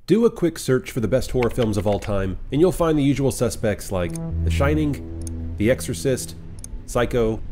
Do a quick search for the best horror films of all time, and you'll find the usual suspects like The Shining, The Exorcist, Psycho,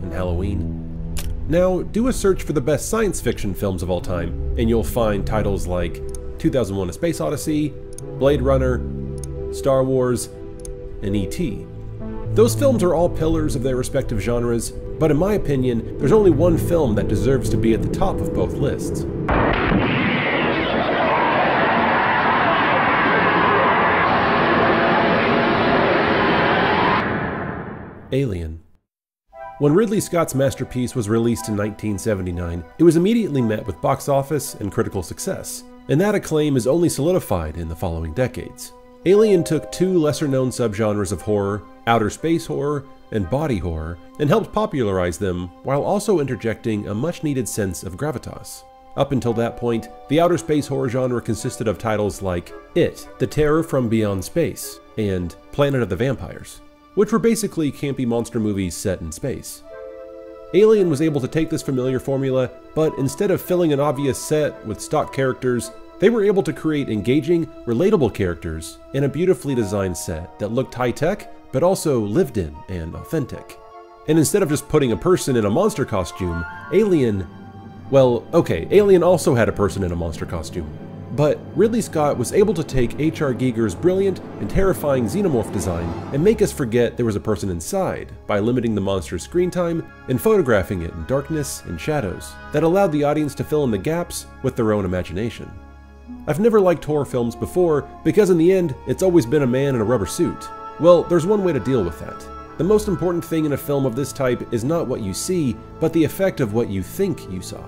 and Halloween. Now, do a search for the best science fiction films of all time, and you'll find titles like 2001: A Space Odyssey, Blade Runner, Star Wars, and E.T. Those films are all pillars of their respective genres, but in my opinion, there's only one film that deserves to be at the top of both lists. Alien. When Ridley Scott's masterpiece was released in 1979, it was immediately met with box office and critical success, and that acclaim is only solidified in the following decades. Alien took two lesser-known subgenres of horror, outer space horror and body horror, and helped popularize them while also interjecting a much-needed sense of gravitas. Up until that point, the outer space horror genre consisted of titles like It, The Terror from Beyond Space, and Planet of the Vampires, which were basically campy monster movies set in space. Alien was able to take this familiar formula, but instead of filling an obvious set with stock characters, they were able to create engaging, relatable characters in a beautifully designed set that looked high-tech, but also lived in and authentic. And instead of just putting a person in a monster costume, Alien also had a person in a monster costume. But Ridley Scott was able to take H.R. Giger's brilliant and terrifying xenomorph design and make us forget there was a person inside by limiting the monster's screen time and photographing it in darkness and shadows that allowed the audience to fill in the gaps with their own imagination. I've never liked horror films before because in the end, it's always been a man in a rubber suit. Well, there's one way to deal with that. The most important thing in a film of this type is not what you see, but the effect of what you think you saw.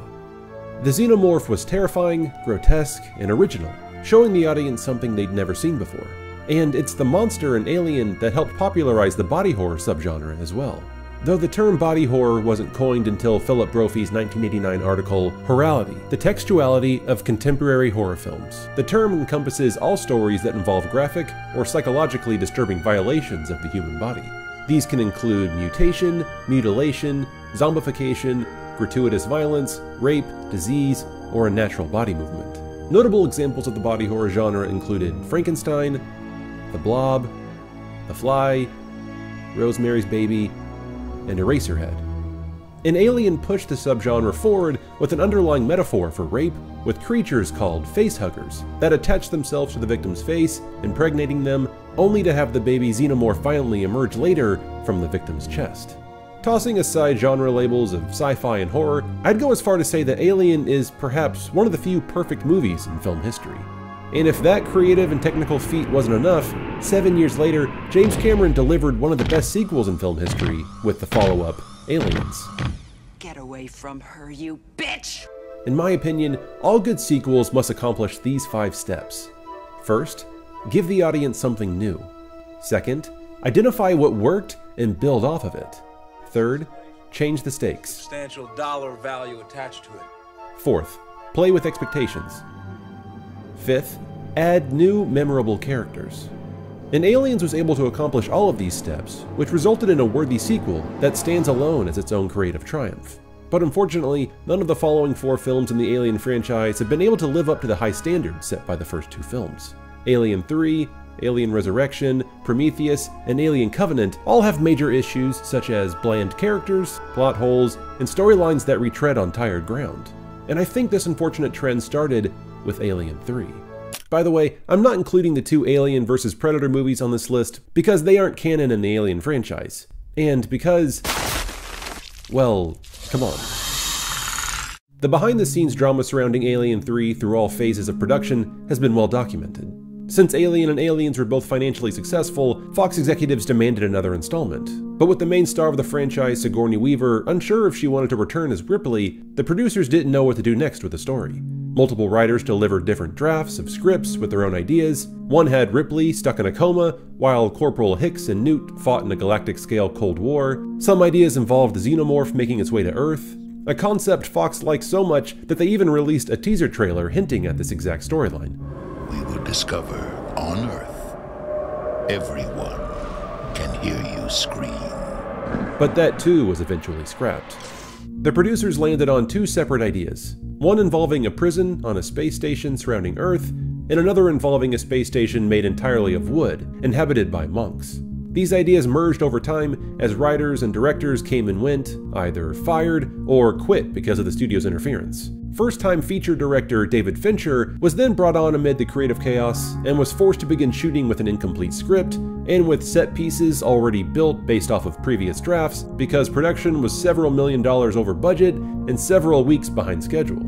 The xenomorph was terrifying, grotesque, and original, showing the audience something they'd never seen before. And it's the monster in Alien that helped popularize the body horror subgenre as well. Though the term body horror wasn't coined until Philip Brophy's 1989 article, Horality, the textuality of contemporary horror films. The term encompasses all stories that involve graphic or psychologically disturbing violations of the human body. These can include mutation, mutilation, zombification, gratuitous violence, rape, disease, or unnatural body movement. Notable examples of the body horror genre included Frankenstein, The Blob, The Fly, Rosemary's Baby, and Eraserhead. And Alien pushed the subgenre forward with an underlying metaphor for rape, with creatures called facehuggers that attach themselves to the victim's face, impregnating them, only to have the baby xenomorph violently emerge later from the victim's chest. Tossing aside genre labels of sci-fi and horror, I'd go as far to say that Alien is perhaps one of the few perfect movies in film history. And if that creative and technical feat wasn't enough, 7 years later, James Cameron delivered one of the best sequels in film history with the follow-up, Aliens. Get away from her, you bitch! In my opinion, all good sequels must accomplish these 5 steps. First, give the audience something new. Second, identify what worked and build off of it. Third, change the stakes. Substantial dollar value attached to it. Fourth, play with expectations. Fifth, add new, memorable characters. And Aliens was able to accomplish all of these steps, which resulted in a worthy sequel that stands alone as its own creative triumph. But unfortunately, none of the following 4 films in the Alien franchise have been able to live up to the high standards set by the first 2 films. Alien 3, Alien Resurrection, Prometheus, and Alien Covenant all have major issues such as bland characters, plot holes, and storylines that retread on tired ground. And I think this unfortunate trend started with Alien 3. By the way, I'm not including the 2 Alien vs. Predator movies on this list because they aren't canon in the Alien franchise. And because, well, come on. The behind-the-scenes drama surrounding Alien 3 through all phases of production has been well documented. Since Alien and Aliens were both financially successful, Fox executives demanded another installment. But with the main star of the franchise, Sigourney Weaver, unsure if she wanted to return as Ripley, the producers didn't know what to do next with the story. Multiple writers delivered different drafts of scripts with their own ideas. One had Ripley stuck in a coma, while Corporal Hicks and Newt fought in a galactic-scale Cold War. Some ideas involved the xenomorph making its way to Earth, a concept Fox liked so much that they even released a teaser trailer hinting at this exact storyline. We will discover on Earth, everyone can hear you scream. But that too was eventually scrapped. The producers landed on 2 separate ideas, one involving a prison on a space station surrounding Earth, and another involving a space station made entirely of wood, inhabited by monks. These ideas merged over time as writers and directors came and went, either fired or quit because of the studio's interference. First-time feature director David Fincher was then brought on amid the creative chaos and was forced to begin shooting with an incomplete script and with set pieces already built based off of previous drafts because production was several $1 million over budget and several weeks behind schedule.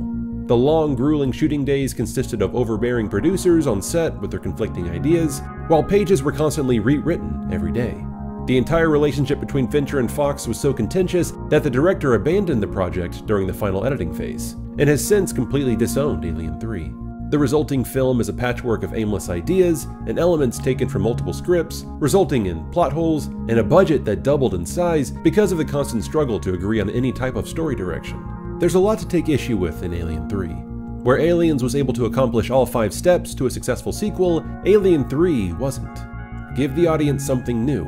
The long, grueling shooting days consisted of overbearing producers on set with their conflicting ideas, while pages were constantly rewritten every day. The entire relationship between Fincher and Fox was so contentious that the director abandoned the project during the final editing phase, and has since completely disowned Alien 3. The resulting film is a patchwork of aimless ideas and elements taken from multiple scripts, resulting in plot holes and a budget that doubled in size because of the constant struggle to agree on any type of story direction. There's a lot to take issue with in Alien 3. Where Aliens was able to accomplish all 5 steps to a successful sequel, Alien 3 wasn't. Give the audience something new.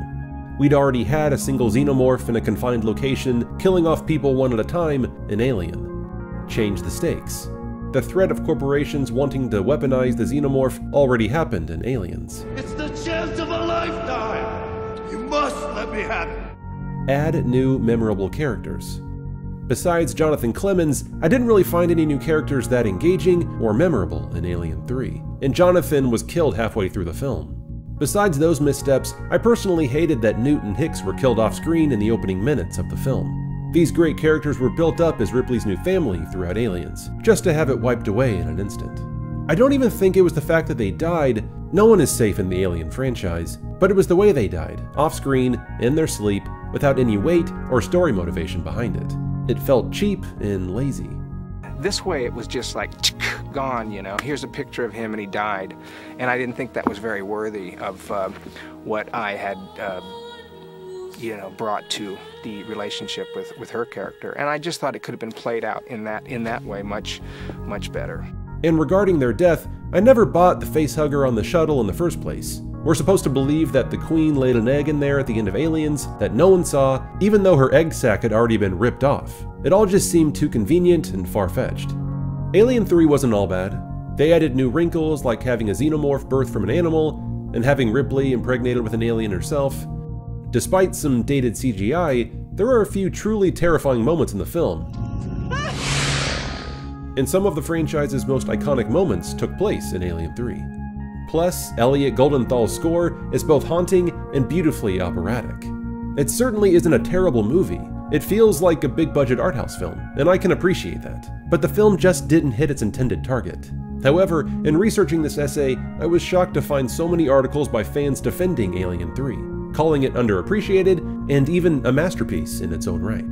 We'd already had a single xenomorph in a confined location, killing off people one at a time in Alien. Change the stakes. The threat of corporations wanting to weaponize the xenomorph already happened in Aliens. It's the chance of a lifetime! You must let me have it! Add new memorable characters. Besides Jonathan Clemens, I didn't really find any new characters that engaging or memorable in Alien 3, and Jonathan was killed halfway through the film. Besides those missteps, I personally hated that Newt and Hicks were killed off screen in the opening minutes of the film. These great characters were built up as Ripley's new family throughout Aliens, just to have it wiped away in an instant. I don't even think it was the fact that they died. No one is safe in the Alien franchise, but it was the way they died, off-screen, in their sleep, without any weight or story motivation behind it. It felt cheap and lazy. This way it was just like, gone, you know, here's a picture of him and he died. And I didn't think that was very worthy of what I had, you know, brought to the relationship with her character. And I just thought it could have been played out in that way much better. And regarding their death, I never bought the facehugger on the shuttle in the first place. We're supposed to believe that the Queen laid an egg in there at the end of Aliens that no one saw, even though her egg sac had already been ripped off. It all just seemed too convenient and far-fetched. Alien 3 wasn't all bad. They added new wrinkles like having a xenomorph birthed from an animal and having Ripley impregnated with an alien herself. Despite some dated CGI, there are a few truly terrifying moments in the film. And some of the franchise's most iconic moments took place in Alien 3. Plus, Elliot Goldenthal's score is both haunting and beautifully operatic. It certainly isn't a terrible movie. It feels like a big-budget art house film, and I can appreciate that. But the film just didn't hit its intended target. However, in researching this essay, I was shocked to find so many articles by fans defending Alien 3, calling it underappreciated and even a masterpiece in its own right.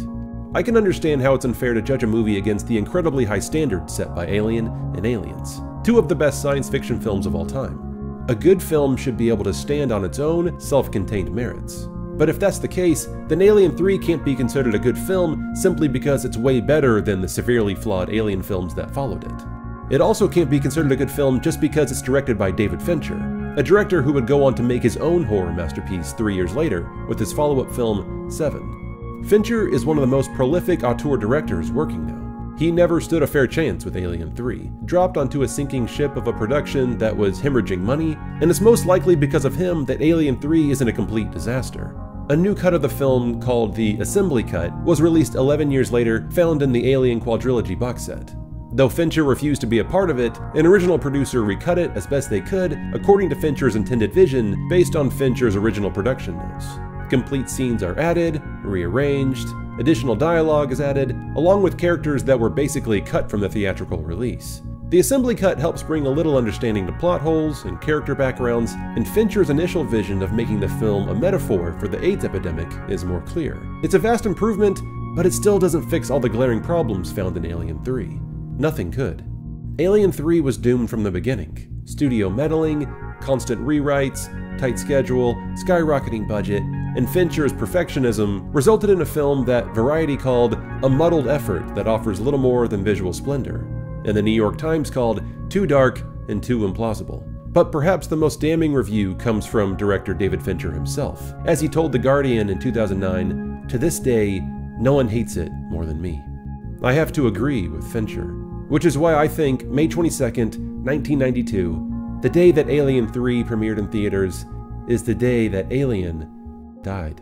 I can understand how it's unfair to judge a movie against the incredibly high standards set by Alien and Aliens, 2 of the best science fiction films of all time. A good film should be able to stand on its own, self-contained merits. But if that's the case, then Alien 3 can't be considered a good film simply because it's way better than the severely flawed Alien films that followed it. It also can't be considered a good film just because it's directed by David Fincher, a director who would go on to make his own horror masterpiece 3 years later with his follow-up film, Seven. Fincher is one of the most prolific auteur directors working now. He never stood a fair chance with Alien 3, dropped onto a sinking ship of a production that was hemorrhaging money, and it's most likely because of him that Alien 3 isn't a complete disaster. A new cut of the film, called the Assembly Cut, was released 11 years later, found in the Alien Quadrilogy box set. Though Fincher refused to be a part of it, an original producer recut it as best they could, according to Fincher's intended vision, based on Fincher's original production notes. Complete scenes are added, rearranged, additional dialogue is added, along with characters that were basically cut from the theatrical release. The Assembly Cut helps bring a little understanding to plot holes and character backgrounds, and Fincher's initial vision of making the film a metaphor for the AIDS epidemic is more clear. It's a vast improvement, but it still doesn't fix all the glaring problems found in Alien 3. Nothing could. Alien 3 was doomed from the beginning. Studio meddling, constant rewrites, tight schedule, skyrocketing budget, and Fincher's perfectionism resulted in a film that Variety called a muddled effort that offers little more than visual splendor, and the New York Times called too dark and too implausible. But perhaps the most damning review comes from director David Fincher himself, as he told The Guardian in 2009, "To this day, no one hates it more than me." I have to agree with Fincher, which is why I think May 22nd, 1992 The day that Alien 3 premiered in theaters is the day that Alien died.